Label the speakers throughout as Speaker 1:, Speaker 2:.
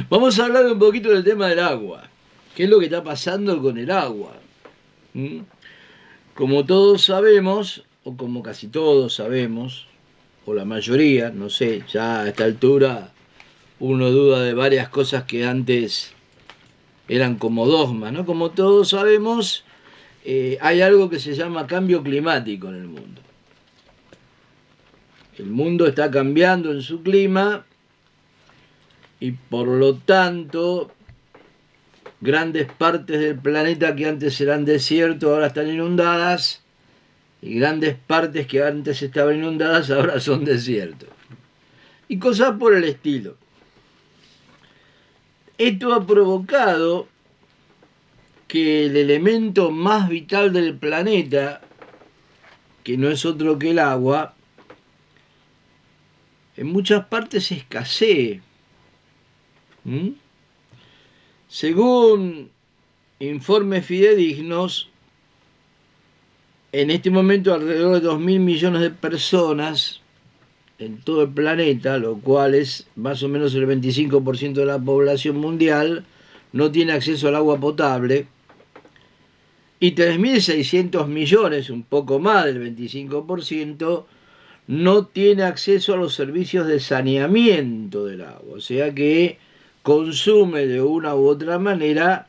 Speaker 1: Vamos a hablar un poquito del tema del agua. ¿Qué es lo que está pasando con el agua? ¿Mm? Como todos sabemos, o como casi todos sabemos, o la mayoría, no sé, ya a esta altura uno duda de varias cosas que antes eran como dogmas, ¿no? Como todos sabemos, hay algo que se llama cambio climático en el mundo. El mundo está cambiando en su clima y por lo tanto grandes partes del planeta que antes eran desiertos ahora están inundadas y grandes partes que antes estaban inundadas ahora son desiertos. Y cosas por el estilo. Esto ha provocado que el elemento más vital del planeta, que no es otro que el agua, en muchas partes escasee. ¿Mm? Según informes fidedignos, en este momento alrededor de 2.000 millones de personas en todo el planeta, lo cual es más o menos el 25% de la población mundial, no tiene acceso al agua potable, y 3.600 millones, un poco más del 25%, no tiene acceso a los servicios de saneamiento del agua, o sea que consume de una u otra manera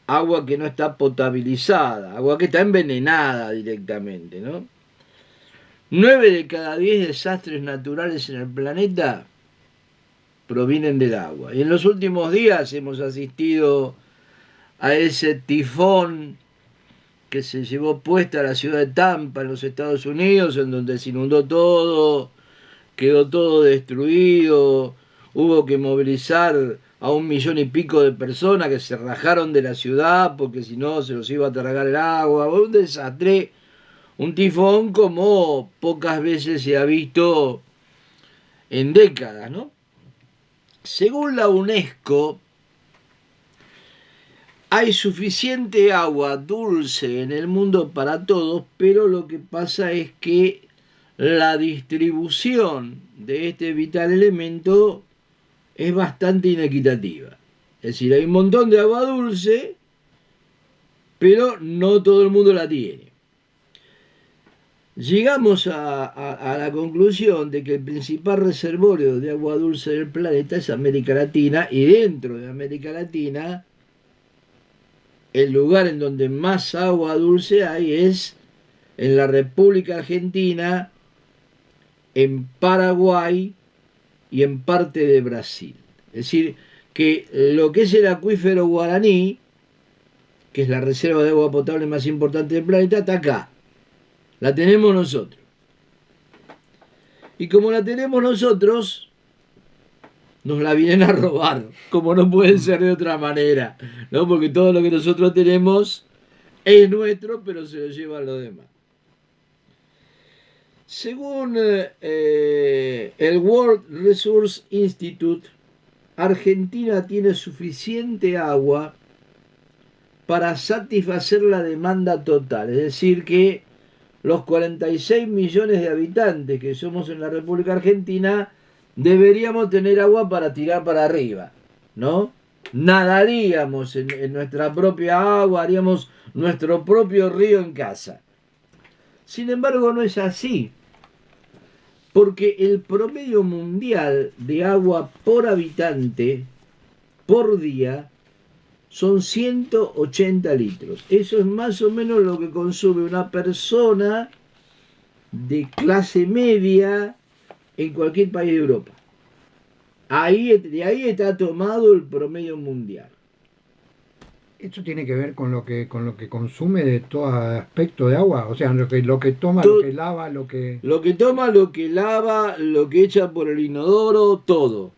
Speaker 1: agua que no está potabilizada, agua que está envenenada directamente, ¿no? 9 de cada 10 desastres naturales en el planeta provienen del agua. Y en los últimos días hemos asistido a ese tifón que se llevó puesta a la ciudad de Tampa en los Estados Unidos, en donde se inundó todo, quedó todo destruido, hubo que movilizar a 1,000,000 y pico de personas que se rajaron de la ciudad porque si no se los iba a tragar el agua, un desastre, un tifón como pocas veces se ha visto en décadas, ¿no? Según la UNESCO, hay suficiente agua dulce en el mundo para todos, pero lo que pasa es que la distribución de este vital elemento es bastante inequitativa. Es decir, hay un montón de agua dulce, pero no todo el mundo la tiene. Llegamos a la conclusión de que el principal reservorio de agua dulce del planeta es América Latina, y dentro de América Latina el lugar en donde más agua dulce hay es en la República Argentina, en Paraguay y en parte de Brasil. Es decir, que lo que es el acuífero guaraní, que es la reserva de agua potable más importante del planeta, está acá. La tenemos nosotros. Y como la tenemos nosotros, nos la vienen a robar, como no puede ser de otra manera, ¿no? Porque todo lo que nosotros tenemos es nuestro, pero se lo llevan los demás. Según el World Resource Institute, Argentina tiene suficiente agua para satisfacer la demanda total. Es decir, que los 46 millones de habitantes que somos en la República Argentina deberíamos tener agua para tirar para arriba, ¿no? Nadaríamos en nuestra propia agua, haríamos nuestro propio río en casa. Sin embargo, no es así, porque el promedio mundial de agua por habitante por día son 180 litros. Eso es más o menos lo que consume una persona de clase media en cualquier país de Europa. De ahí está tomado el promedio mundial.
Speaker 2: Esto tiene que ver con lo que consume de todo aspecto de agua, o sea, lo que toma, lo que lava, lo que...
Speaker 1: Lo que toma, lo que lava, lo que echa por el inodoro, todo.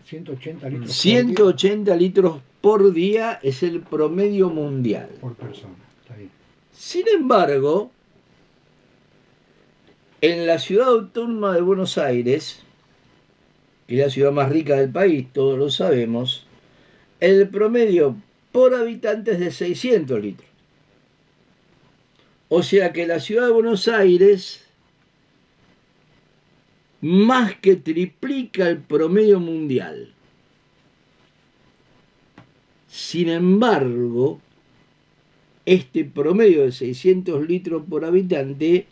Speaker 2: 180 litros por día
Speaker 1: 180 litros por día es el promedio mundial.
Speaker 2: por persona, está bien.
Speaker 1: Sin embargo, en la ciudad autónoma de Buenos Aires, que es la ciudad más rica del país, todos lo sabemos, el promedio por habitante es de 600 litros. O sea que la ciudad de Buenos Aires más que triplica el promedio mundial. Sin embargo, este promedio de 600 litros por habitante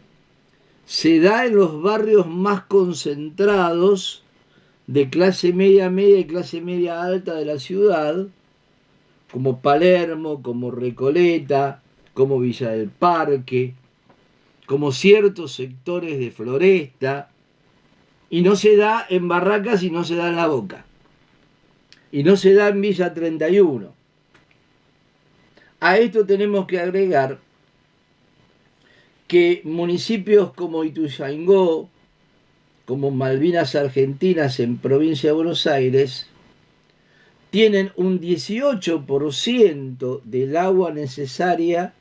Speaker 1: se da en los barrios más concentrados de clase media media y clase media alta de la ciudad, como Palermo, como Recoleta, como Villa del Parque, como ciertos sectores de Floresta, y no se da en Barracas y no se da en La Boca, y no se da en Villa 31. A esto tenemos que agregar que municipios como Ituzaingó, como Malvinas Argentinas en provincia de Buenos Aires, tienen un 18% del agua necesaria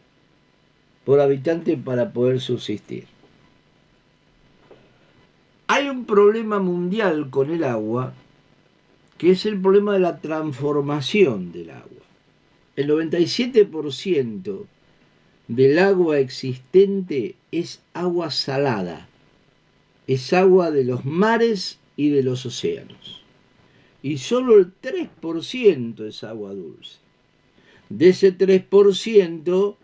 Speaker 1: por habitante para poder subsistir. Hay un problema mundial con el agua, que es el problema de la transformación del agua. El 97% del agua existente es agua salada, es agua de los mares y de los océanos. Y solo el 3% es agua dulce. De ese 3%,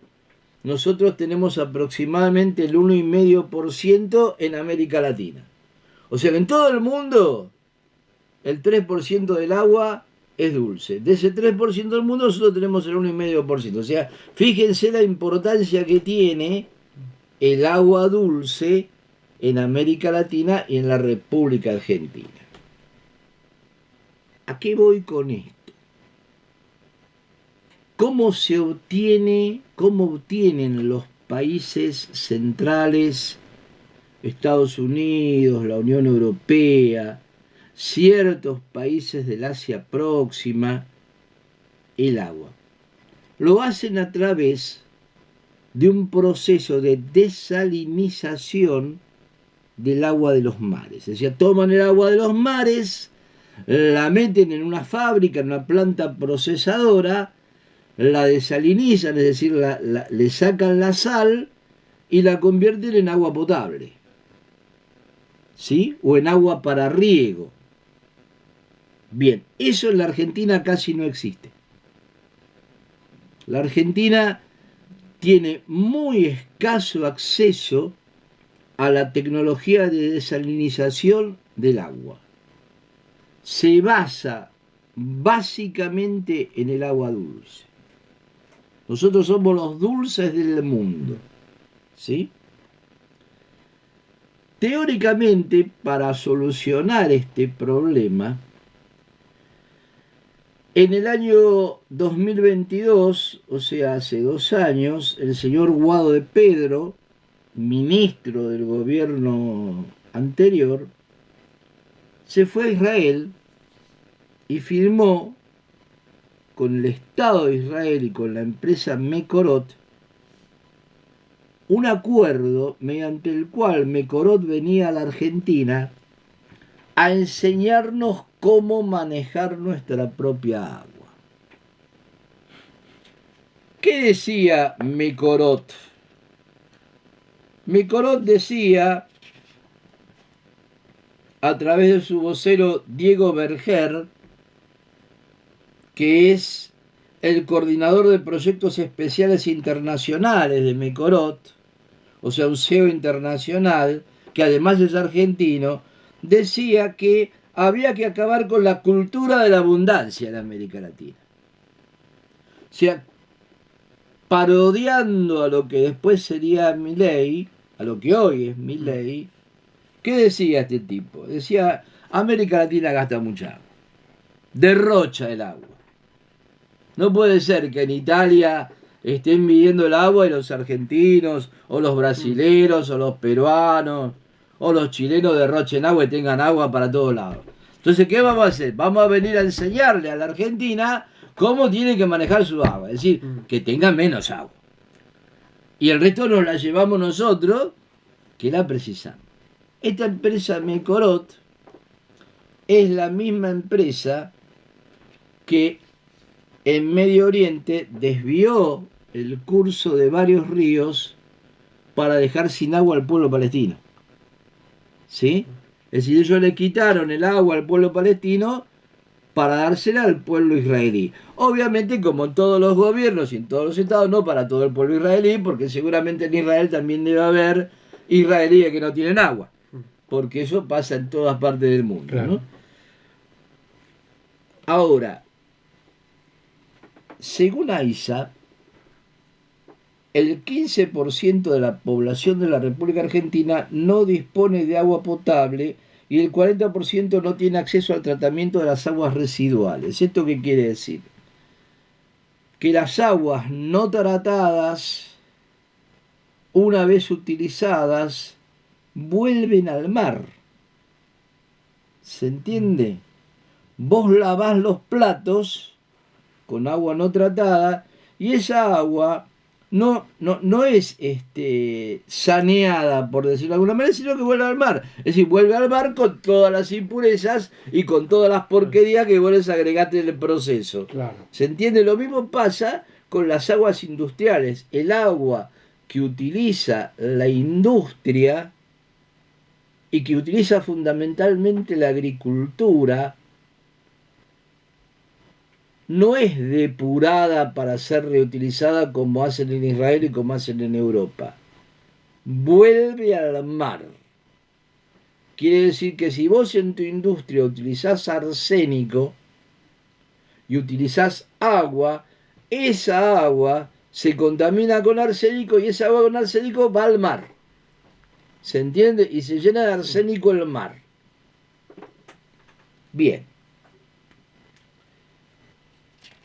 Speaker 1: nosotros tenemos aproximadamente el 1,5% en América Latina. O sea que en todo el mundo, el 3% del agua es dulce. De ese 3% del mundo, nosotros tenemos el 1,5%. O sea, fíjense la importancia que tiene el agua dulce en América Latina y en la República Argentina. ¿A qué voy con esto? ¿Cómo obtienen los países centrales, Estados Unidos, la Unión Europea, ciertos países del Asia Próxima, el agua? Lo hacen a través de un proceso de desalinización del agua de los mares. Es decir, toman el agua de los mares, la meten en una fábrica, en una planta procesadora, la desalinizan, es decir, le sacan la sal y la convierten en agua potable, ¿sí? O en agua para riego. Bien, eso en la Argentina casi no existe. La Argentina tiene muy escaso acceso a la tecnología de desalinización del agua. Se basa básicamente en el agua dulce. Nosotros somos los dulces del mundo, ¿sí? Teóricamente, para solucionar este problema, en el año 2022, o sea, hace 2 años, el señor Guado de Pedro, ministro del gobierno anterior, se fue a Israel y firmó con el Estado de Israel y con la empresa Mekorot un acuerdo mediante el cual Mekorot venía a la Argentina a enseñarnos cómo manejar nuestra propia agua. ¿Qué decía Mekorot? Mekorot decía, a través de su vocero Diego Berger, que es el coordinador de proyectos especiales internacionales de Mekorot, o sea, un CEO internacional, que además es argentino, decía que había que acabar con la cultura de la abundancia en América Latina. O sea, parodiando a lo que después sería Milei, a lo que hoy es Milei, ¿qué decía este tipo? Decía, América Latina gasta mucha agua, derrocha el agua. No puede ser que en Italia estén midiendo el agua y los argentinos, o los brasileros, o los peruanos, o los chilenos derrochen agua y tengan agua para todos lados. Entonces, ¿qué vamos a hacer? Vamos a venir a enseñarle a la Argentina cómo tiene que manejar su agua. Es decir, que tenga menos agua. Y el resto nos la llevamos nosotros, que la precisamos. Esta empresa Mekorot es la misma empresa que en Medio Oriente desvió el curso de varios ríos para dejar sin agua al pueblo palestino. ¿Sí? Es decir, ellos le quitaron el agua al pueblo palestino para dársela al pueblo israelí. Obviamente, como en todos los gobiernos y en todos los estados, no para todo el pueblo israelí, porque seguramente en Israel también debe haber israelíes que no tienen agua, porque eso pasa en todas partes del mundo,
Speaker 2: Claro.
Speaker 1: ¿no? Ahora, según AISA, el 15% de la población de la República Argentina no dispone de agua potable y el 40% no tiene acceso al tratamiento de las aguas residuales. ¿Esto qué quiere decir? Que las aguas no tratadas, una vez utilizadas, vuelven al mar. ¿Se entiende? Vos lavás los platos con agua no tratada y esa agua no es saneada, por decirlo de alguna manera, sino que vuelve al mar. Es decir, vuelve al mar con todas las impurezas y con todas las porquerías que vos les agregaste en el proceso.
Speaker 2: Claro.
Speaker 1: ¿Se entiende? Lo mismo pasa con las aguas industriales. El agua que utiliza la industria y que utiliza fundamentalmente la agricultura, no es depurada para ser reutilizada como hacen en Israel y como hacen en Europa. Vuelve al mar. Quiere decir que si vos en tu industria utilizás arsénico y utilizás agua, esa agua se contamina con arsénico y esa agua con arsénico va al mar. ¿Se entiende? Y se llena de arsénico el mar. Bien.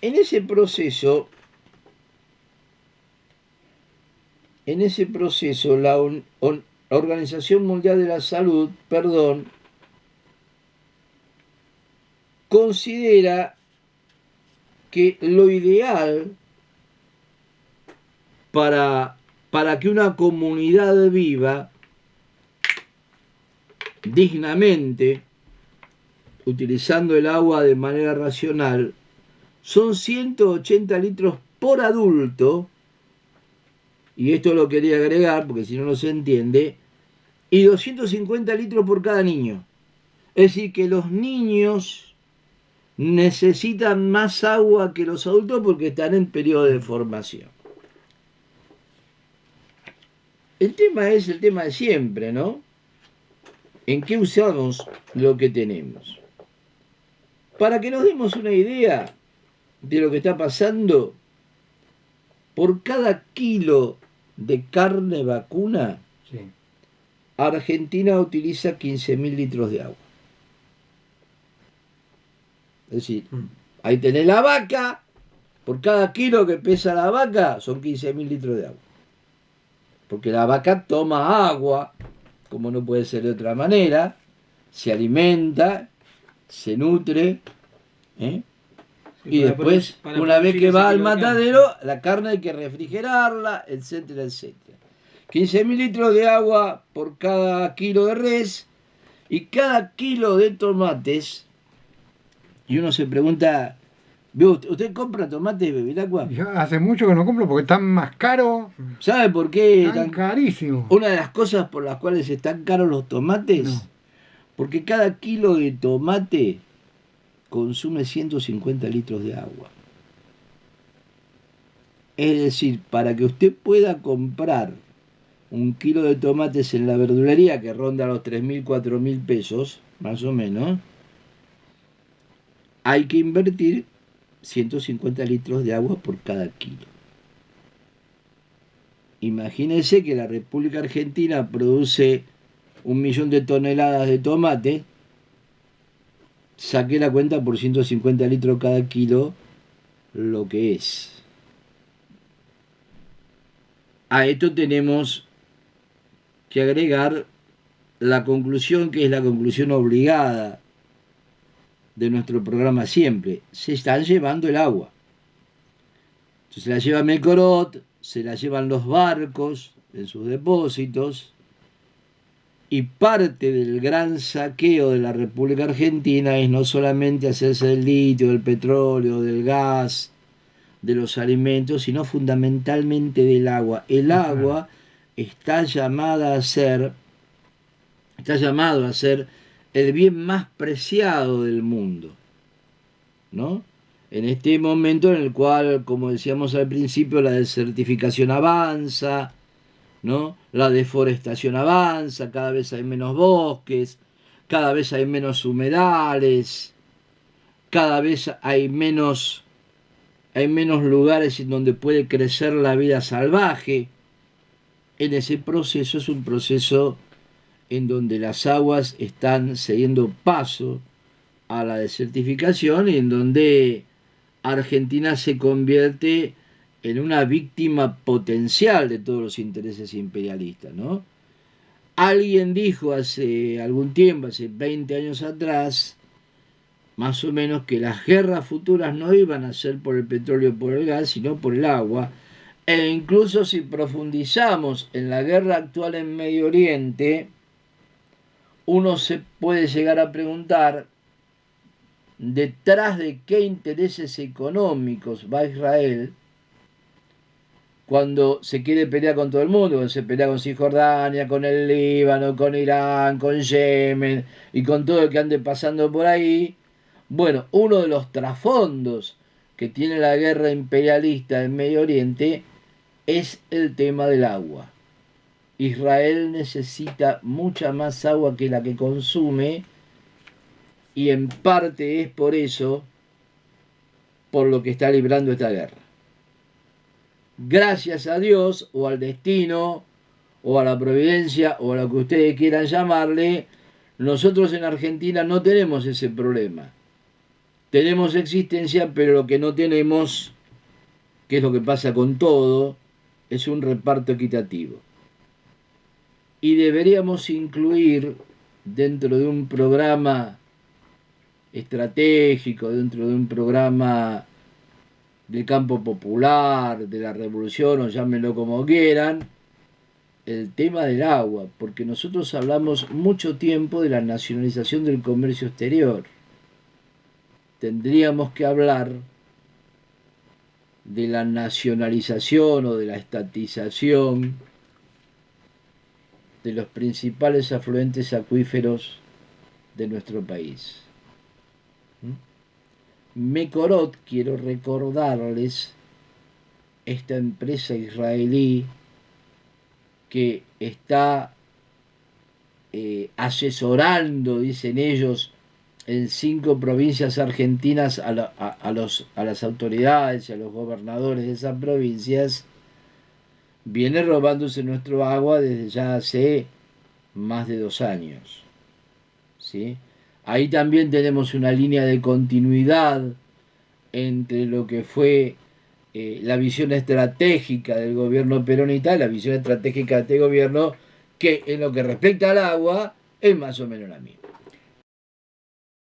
Speaker 1: En ese proceso, la Organización Mundial de la Salud, considera que lo ideal para que una comunidad viva dignamente, utilizando el agua de manera racional, son 180 litros por adulto, y esto lo quería agregar porque si no, no se entiende, y 250 litros por cada niño. Es decir, que los niños necesitan más agua que los adultos porque están en periodo de formación. El tema es el tema de siempre, ¿no? ¿En qué usamos lo que tenemos? Para que nos demos una idea de lo que está pasando, por cada kilo de carne vacuna,
Speaker 2: Sí.
Speaker 1: Argentina utiliza 15.000 litros de agua. Es decir, ahí tenés la vaca, por cada kilo que pesa la vaca son 15.000 litros de agua. Porque la vaca toma agua, como no puede ser de otra manera, se alimenta, se nutre, ¿eh? Y después, una vez que va al matadero, la carne hay que refrigerarla, etcétera, etcétera. 15.000 litros de agua por cada kilo de res y cada kilo de tomates. Y uno se pregunta, ¿usted compra tomate, Bevilacqua?
Speaker 2: Yo hace mucho que no compro porque están más caros.
Speaker 1: ¿Sabe por qué?
Speaker 2: Están carísimos.
Speaker 1: Una de las cosas por las cuales están caros los tomates,
Speaker 2: No.
Speaker 1: porque cada kilo de tomate consume 150 litros de agua. Es decir, para que usted pueda comprar un kilo de tomates en la verdulería, que ronda los 3.000, 4.000 pesos, más o menos, hay que invertir 150 litros de agua por cada kilo. Imagínense que la República Argentina produce 1.000.000 de toneladas de tomate, saqué la cuenta por 150 litros cada kilo, lo que es. A esto tenemos que agregar la conclusión, que es la conclusión obligada de nuestro programa siempre: se están llevando el agua. Entonces se la lleva Melcorot, se la llevan los barcos en sus depósitos, y parte del gran saqueo de la República Argentina es no solamente hacerse del litio, del petróleo, del gas, de los alimentos, sino fundamentalmente del agua. El agua está llamado a ser el bien más preciado del mundo. ¿no? En este momento en el cual, como decíamos al principio, la desertificación avanza, ¿no? La deforestación avanza, cada vez hay menos bosques, cada vez hay menos humedales, cada vez hay menos lugares en donde puede crecer la vida salvaje. En ese proceso es un proceso en donde las aguas están cediendo paso a la desertificación y en donde Argentina se convierte en una víctima potencial de todos los intereses imperialistas, ¿no? Alguien dijo hace algún tiempo, hace 20 años atrás, más o menos, que las guerras futuras no iban a ser por el petróleo o por el gas, sino por el agua. E incluso si profundizamos en la guerra actual en Medio Oriente, uno se puede llegar a preguntar detrás de qué intereses económicos va Israel cuando se quiere pelear con todo el mundo, cuando se pelea con Cisjordania, con el Líbano, con Irán, con Yemen y con todo lo que ande pasando por ahí. Bueno, uno de los trasfondos que tiene la guerra imperialista en Medio Oriente es el tema del agua. Israel necesita mucha más agua que la que consume y en parte es por eso por lo que está librando esta guerra. Gracias a Dios o al destino o a la providencia o a lo que ustedes quieran llamarle, nosotros en Argentina no tenemos ese problema. Tenemos existencia, pero lo que no tenemos, que es lo que pasa con todo, es un reparto equitativo. Y deberíamos incluir dentro de un programa estratégico, dentro de un programa del campo popular, de la revolución, o llámenlo como quieran, el tema del agua, porque nosotros hablamos mucho tiempo de la nacionalización del comercio exterior. Tendríamos que hablar de la nacionalización o de la estatización de los principales afluentes acuíferos de nuestro país. Mekorot, quiero recordarles, esta empresa israelí que está asesorando, dicen ellos, en 5 provincias argentinas a las autoridades y a los gobernadores de esas provincias, viene robándose nuestro agua desde ya hace más de 2 años. ¿Sí? Ahí también tenemos una línea de continuidad entre lo que fue la visión estratégica del gobierno peronista y la visión estratégica de este gobierno, que en lo que respecta al agua es más o menos la misma.